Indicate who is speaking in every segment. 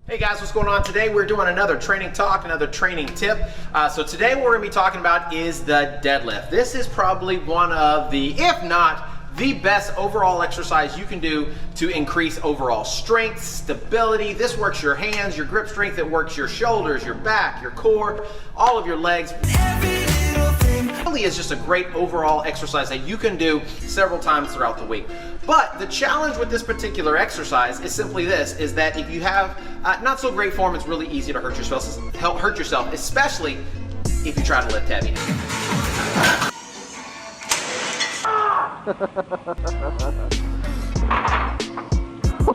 Speaker 1: Hey guys, what's going on? Today we're doing another training talk, another training tip. So today what we're going to be talking about is the deadlift. This is probably one of the, if not the best overall exercise you can do to increase overall strength, stability. This works your hands, your grip strength, it works your shoulders, your back, your core, all of your legs. It really is just a great overall exercise that you can do several times throughout the week. But the challenge with this particular exercise is simply this, is that if you have not so great form, it's really easy to hurt yourself, especially if you try to lift heavy.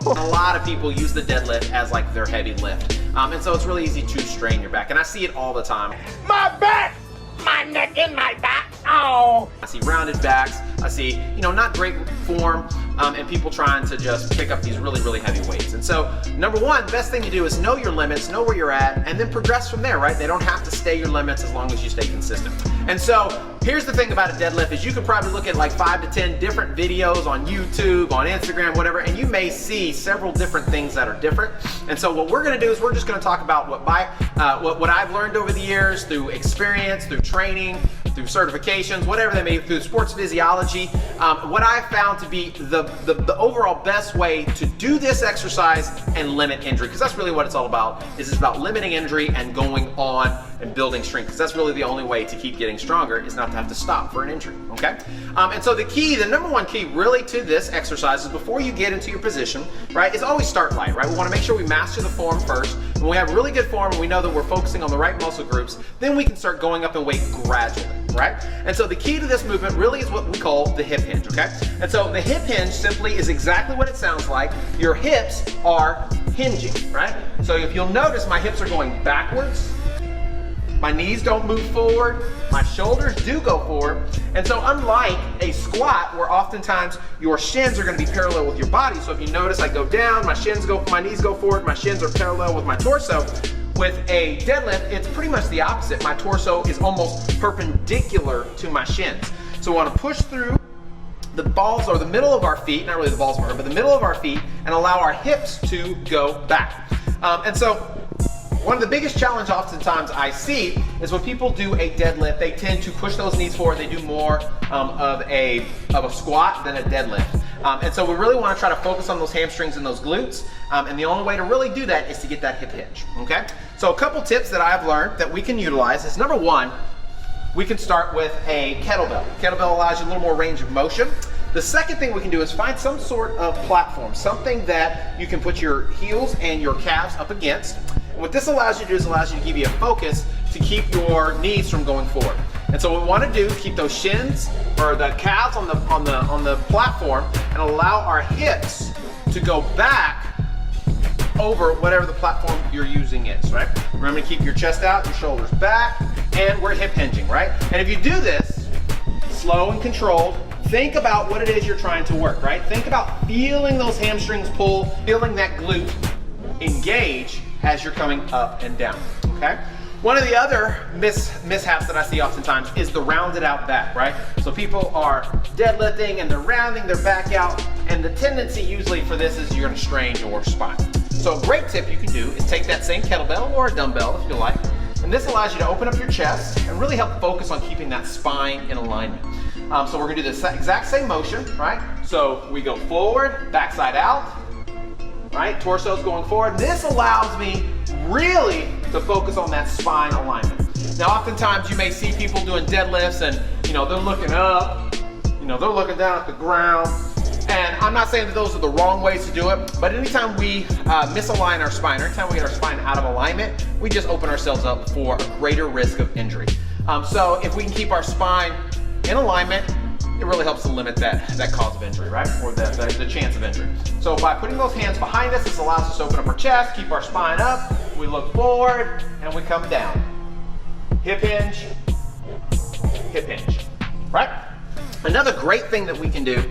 Speaker 1: A lot of people use the deadlift as like their heavy lift. And so it's really easy to strain your back. And I see it all the time.
Speaker 2: My back! My neck and my back! Oh!
Speaker 1: I see rounded backs. I see, not great form, and people trying to just pick up these really heavy weights. And so, number one, the best thing to do is know your limits, know where you're at, and then progress from there, right? They don't have to stay your limits as long as you stay consistent. And so, here's the thing about a deadlift is you could probably look at like 5 to 10 different videos on YouTube, on Instagram, whatever, and you may see several different things that are different. And so what we're gonna do is we're just gonna talk about what I've learned over the years through experience, through training, through certifications, whatever they may be, through sports physiology, what I found to be the overall best way to do this exercise and limit injury, because that's really what it's all about, is it's about limiting injury and going on and building strength, because that's really the only way to keep getting stronger, is not to have to stop for an injury, okay? And so the number one key really to this exercise is before you get into your position, right, is always start light, right? We wanna make sure we master the form first. When we have really good form and we know that we're focusing on the right muscle groups, then we can start going up in weight gradually, right? And so the key to this movement really is what we call the hip hinge, okay? And so the hip hinge simply is exactly what it sounds like. Your hips are hinging, right? So if you'll notice, my hips are going backwards, my knees don't move forward, my shoulders do go forward. And so unlike a squat where oftentimes your shins are gonna be parallel with your body, so if you notice I go down, my knees go forward, my shins are parallel with my torso. With a deadlift, it's pretty much the opposite. My torso is almost perpendicular to my shins. So we wanna push through the balls or the middle of our feet, not really the balls of our feet, but the middle of our feet, and allow our hips to go back. And so one of the biggest challenges oftentimes I see is when people do a deadlift, they tend to push those knees forward. They do more of a squat than a deadlift. And so we really want to try to focus on those hamstrings and those glutes. And the only way to really do that is to get that hip hinge, okay? So a couple tips that I've learned that we can utilize is, number one, we can start with a kettlebell. Kettlebell allows you a little more range of motion. The second thing we can do is find some sort of platform, something that you can put your heels and your calves up against. And what this allows you to do is allows you to give you a focus to keep your knees from going forward. And so what we want to do is keep those shins or the calves on the platform and allow our hips to go back over whatever the platform you're using is, right? Remember to keep your chest out, your shoulders back, and we're hip hinging, right? And if you do this slow and controlled, think about what it is you're trying to work, right? Think about feeling those hamstrings pull, feeling that glute engage as you're coming up and down, okay? One of the other mishaps that I see oftentimes is the rounded out back, right? So people are deadlifting and they're rounding their back out, and the tendency usually for this is you're gonna strain your spine. So a great tip you can do is take that same kettlebell or a dumbbell if you like, and this allows you to open up your chest and really help focus on keeping that spine in alignment. So we're gonna do the exact same motion, right? So we go forward, backside out, right? Torso's going forward. This allows me really to focus on that spine alignment. Now, oftentimes you may see people doing deadlifts and, they're looking up, they're looking down at the ground. And I'm not saying that those are the wrong ways to do it, but anytime we misalign our spine, or anytime we get our spine out of alignment, we just open ourselves up for a greater risk of injury. So if we can keep our spine in alignment, it really helps to limit that cause of injury, right? Or the chance of injury. So by putting those hands behind us, this allows us to open up our chest, keep our spine up, we look forward, and we come down. Hip hinge, right? Another great thing that we can do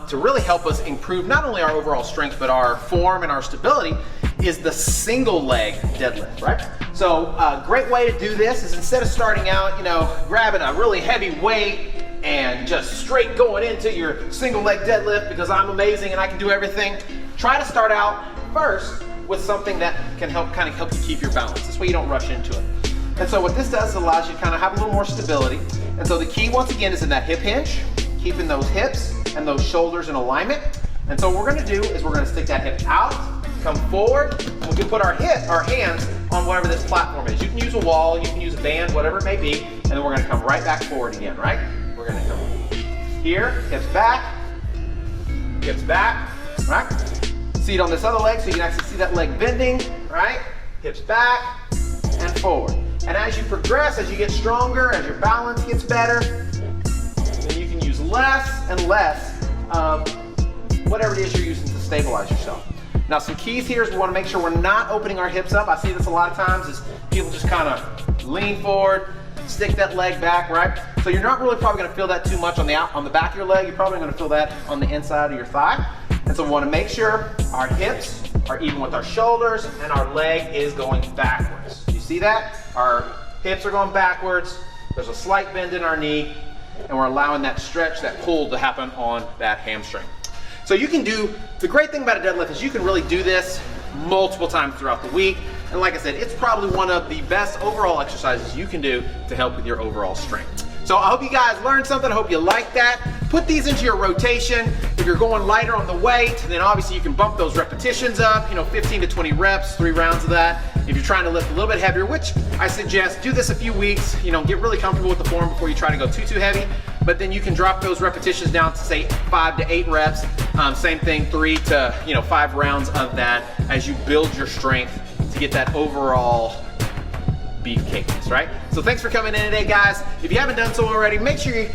Speaker 1: to really help us improve not only our overall strength, but our form and our stability is the single leg deadlift, right? So a great way to do this is, instead of starting out, grabbing a really heavy weight and just straight going into your single leg deadlift because I'm amazing and I can do everything, try to start out first with something that can help you keep your balance. This way you don't rush into it. And so what this does is allows you to kind of have a little more stability. And so the key once again is in that hip hinge, keeping those hips and those shoulders in alignment. And so what we're gonna do is we're gonna stick that hip out, come forward, and we can put our hands on whatever this platform is. You can use a wall, you can use a band, whatever it may be, and then we're gonna come right back forward again, right? We're gonna come here, hips back, right? Seat on this other leg so you can actually see that leg bending, right? Hips back and forward. And as you progress, as you get stronger, as your balance gets better, then you can use less and less of whatever it is you're using to stabilize yourself. Now some keys here is we want to make sure we're not opening our hips up. I see this a lot of times is people just kind of lean forward, stick that leg back, right? So you're not really probably going to feel that too much on the back of your leg. You're probably going to feel that on the inside of your thigh. And so we want to make sure our hips are even with our shoulders and our leg is going backwards. You see that? Our hips are going backwards. There's a slight bend in our knee, and we're allowing that stretch, that pull to happen on that hamstring. So you can do, the great thing about a deadlift is you can really do this multiple times throughout the week. And like I said, it's probably one of the best overall exercises you can do to help with your overall strength. So I hope you guys learned something. I hope you like that. Put these into your rotation. If you're going lighter on the weight, then obviously you can bump those repetitions up, 15 to 20 reps, 3 rounds of that. If you're trying to lift a little bit heavier, which I suggest, do this a few weeks, get really comfortable with the form before you try to go too heavy. But then you can drop those repetitions down to say 5 to 8 reps. Same thing, 3 to 5 rounds of that as you build your strength to get that overall beefcakeness, right? So thanks for coming in today, guys. If you haven't done so already, make sure you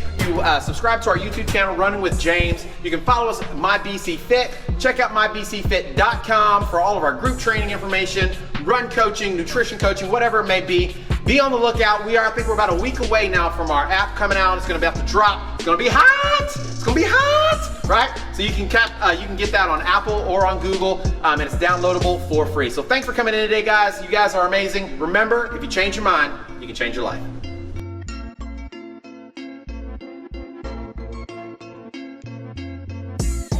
Speaker 1: subscribe to our YouTube channel, Running with James. You can follow us at MyBCFit. Check out mybcfit.com for all of our group training information, run coaching, nutrition coaching, whatever it may be. Be on the lookout. I think we're about a week away now from our app coming out. It's gonna be about to drop. It's gonna be hot. It's gonna be hot, right? So you can get that on Apple or on Google, and it's downloadable for free. So thanks for coming in today, guys. You guys are amazing. Remember, if you change your mind, you can change your life.